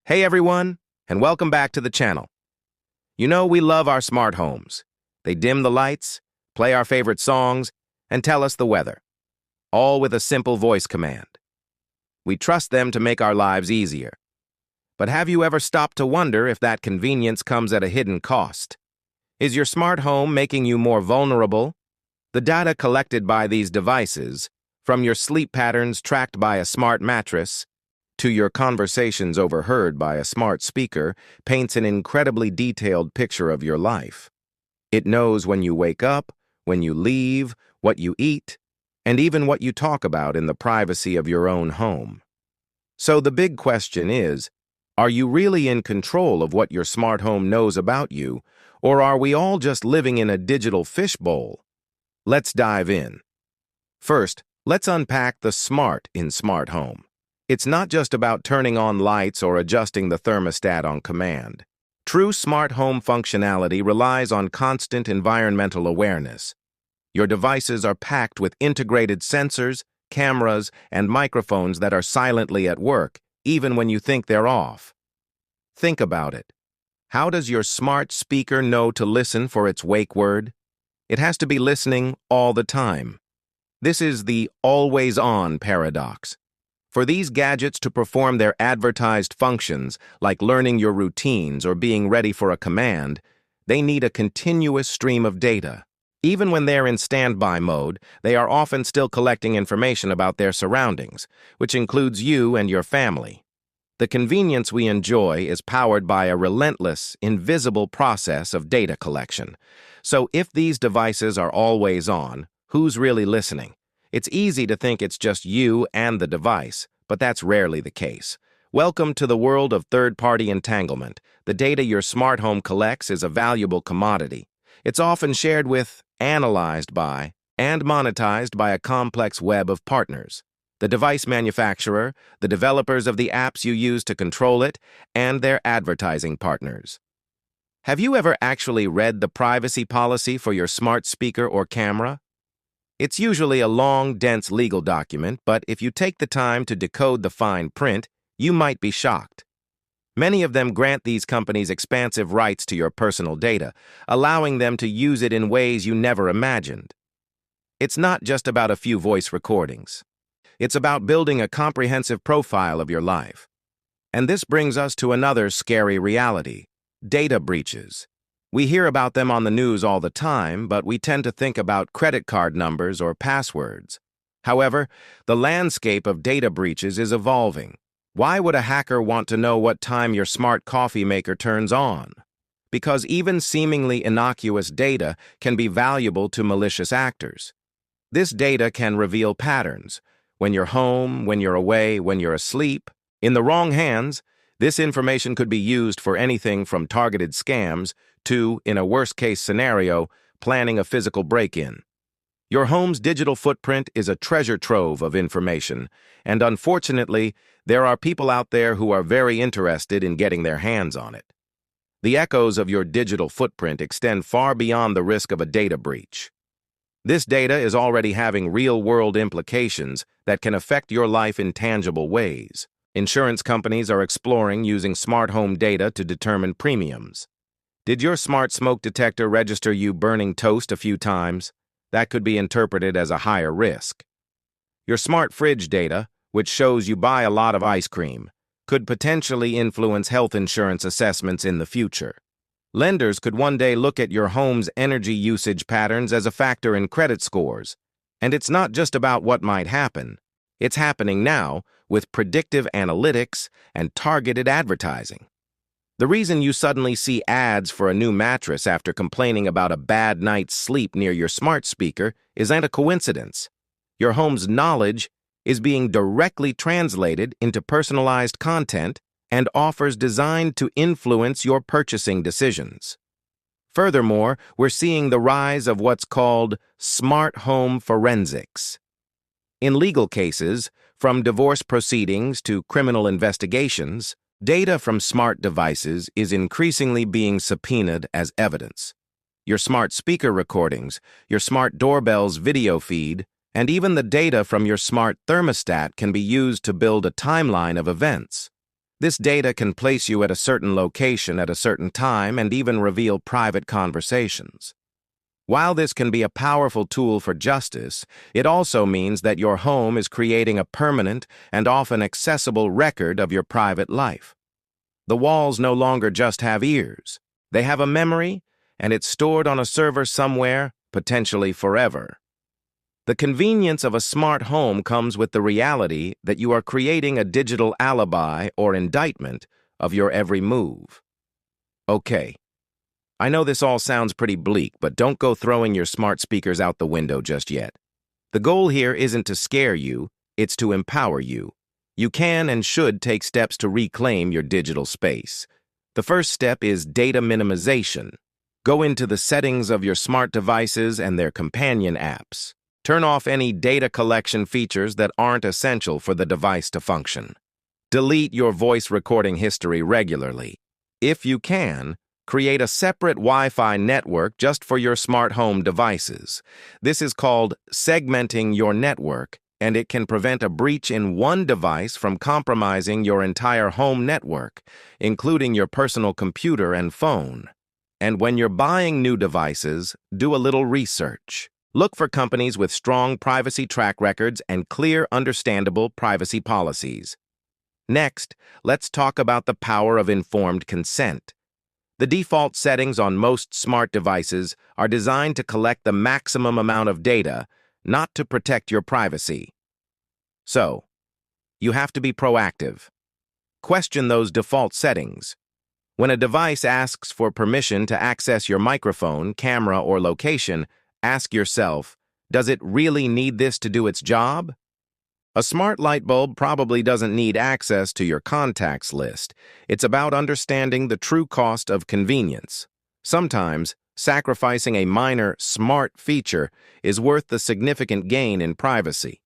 Hey everyone, and welcome back to the channel. You know we love our smart homes. They dim the lights, play our favorite songs, and tell us the weather, all with a simple voice command. We trust them to make our lives easier. But have you ever stopped to wonder if that convenience comes at a hidden cost? Is your smart home making you more vulnerable? The data collected by these devices, from your sleep patterns tracked by a smart mattress, to your conversations overheard by a smart speaker, paints an incredibly detailed picture of your life. It knows when you wake up, when you leave, what you eat, and even what you talk about in the privacy of your own home. So the big question is, are you really in control of what your smart home knows about you, or are we all just living in a digital fishbowl? Let's dive in. First, let's unpack the smart in smart home. It's not just about turning on lights or adjusting the thermostat on command. True smart home functionality relies on constant environmental awareness. Your devices are packed with integrated sensors, cameras, and microphones that are silently at work, even when you think they're off. Think about it. How does your smart speaker know to listen for its wake word? It has to be listening all the time. This is the always-on paradox. For these gadgets to perform their advertised functions, like learning your routines or being ready for a command, they need a continuous stream of data. Even when they're in standby mode, they are often still collecting information about their surroundings, which includes you and your family. The convenience we enjoy is powered by a relentless, invisible process of data collection. So if these devices are always on, who's really listening? It's easy to think it's just you and the device, but that's rarely the case. Welcome to the world of third-party entanglement. The data your smart home collects is a valuable commodity. It's often shared with, analyzed by, and monetized by a complex web of partners. The device manufacturer, the developers of the apps you use to control it, and their advertising partners. Have you ever actually read the privacy policy for your smart speaker or camera? It's usually a long, dense legal document, but if you take the time to decode the fine print, you might be shocked. Many of them grant these companies expansive rights to your personal data, allowing them to use it in ways you never imagined. It's not just about a few voice recordings. It's about building a comprehensive profile of your life. And this brings us to another scary reality: data breaches. We hear about them on the news all the time, but we tend to think about credit card numbers or passwords. However, the landscape of data breaches is evolving. Why would a hacker want to know what time your smart coffee maker turns on? Because even seemingly innocuous data can be valuable to malicious actors. This data can reveal patterns. When you're home, when you're away, when you're asleep. In the wrong hands, this information could be used for anything from targeted scams to, in a worst-case scenario, planning a physical break-in. Your home's digital footprint is a treasure trove of information, and unfortunately, there are people out there who are very interested in getting their hands on it. The echoes of your digital footprint extend far beyond the risk of a data breach. This data is already having real-world implications that can affect your life in tangible ways. Insurance companies are exploring using smart home data to determine premiums. Did your smart smoke detector register you burning toast a few times? That could be interpreted as a higher risk. Your smart fridge data, which shows you buy a lot of ice cream, could potentially influence health insurance assessments in the future. Lenders could one day look at your home's energy usage patterns as a factor in credit scores. And it's not just about what might happen. It's happening now with predictive analytics and targeted advertising. The reason you suddenly see ads for a new mattress after complaining about a bad night's sleep near your smart speaker isn't a coincidence. Your home's knowledge is being directly translated into personalized content and offers designed to influence your purchasing decisions. Furthermore, we're seeing the rise of what's called smart home forensics. In legal cases, from divorce proceedings to criminal investigations, data from smart devices is increasingly being subpoenaed as evidence. Your smart speaker recordings, your smart doorbell's video feed, and even the data from your smart thermostat can be used to build a timeline of events. This data can place you at a certain location at a certain time and even reveal private conversations. While this can be a powerful tool for justice, it also means that your home is creating a permanent and often accessible record of your private life. The walls no longer just have ears. They have a memory, and it's stored on a server somewhere, potentially forever. The convenience of a smart home comes with the reality that you are creating a digital alibi or indictment of your every move. Okay, I know this all sounds pretty bleak, but don't go throwing your smart speakers out the window just yet. The goal here isn't to scare you, it's to empower you. You can and should take steps to reclaim your digital space. The first step is data minimization. Go into the settings of your smart devices and their companion apps. Turn off any data collection features that aren't essential for the device to function. Delete your voice recording history regularly. If you can, create a separate Wi-Fi network just for your smart home devices. This is called segmenting your network, and it can prevent a breach in one device from compromising your entire home network, including your personal computer and phone. And when you're buying new devices, do a little research. Look for companies with strong privacy track records and clear, understandable privacy policies. Next, let's talk about the power of informed consent. The default settings on most smart devices are designed to collect the maximum amount of data, not to protect your privacy. So, you have to be proactive. Question those default settings. When a device asks for permission to access your microphone, camera, or location, ask yourself, does it really need this to do its job? A smart light bulb probably doesn't need access to your contacts list. It's about understanding the true cost of convenience. Sometimes, sacrificing a minor smart feature is worth the significant gain in privacy.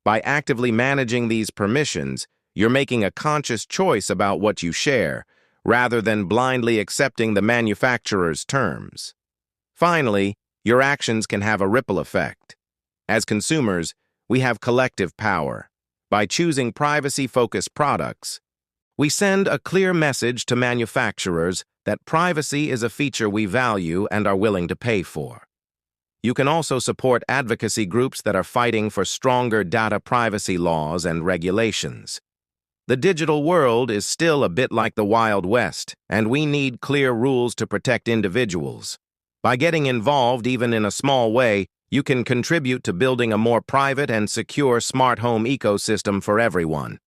By actively managing these permissions, you're making a conscious choice about what you share, rather than blindly accepting the manufacturer's terms. Finally, your actions can have a ripple effect. As consumers, we have collective power. By choosing privacy-focused products, we send a clear message to manufacturers that privacy is a feature we value and are willing to pay for. You can also support advocacy groups that are fighting for stronger data privacy laws and regulations. The digital world is still a bit like the Wild West, and we need clear rules to protect individuals. By getting involved, even in a small way, you can contribute to building a more private and secure smart home ecosystem for everyone.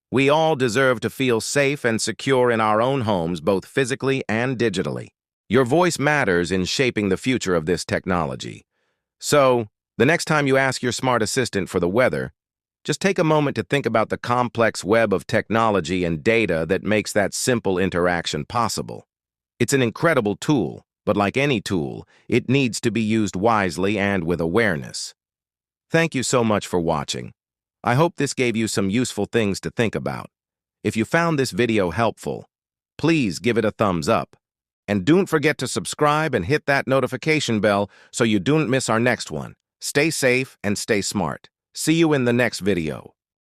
We all deserve to feel safe and secure in our own homes, both physically and digitally. Your voice matters in shaping the future of this technology. So, the next time you ask your smart assistant for the weather, just take a moment to think about the complex web of technology and data that makes that simple interaction possible. It's an incredible tool, but like any tool, it needs to be used wisely and with awareness. Thank you so much for watching. I hope this gave you some useful things to think about. If you found this video helpful, please give it a thumbs up. And don't forget to subscribe and hit that notification bell so you don't miss our next one. Stay safe and stay smart. See you in the next video.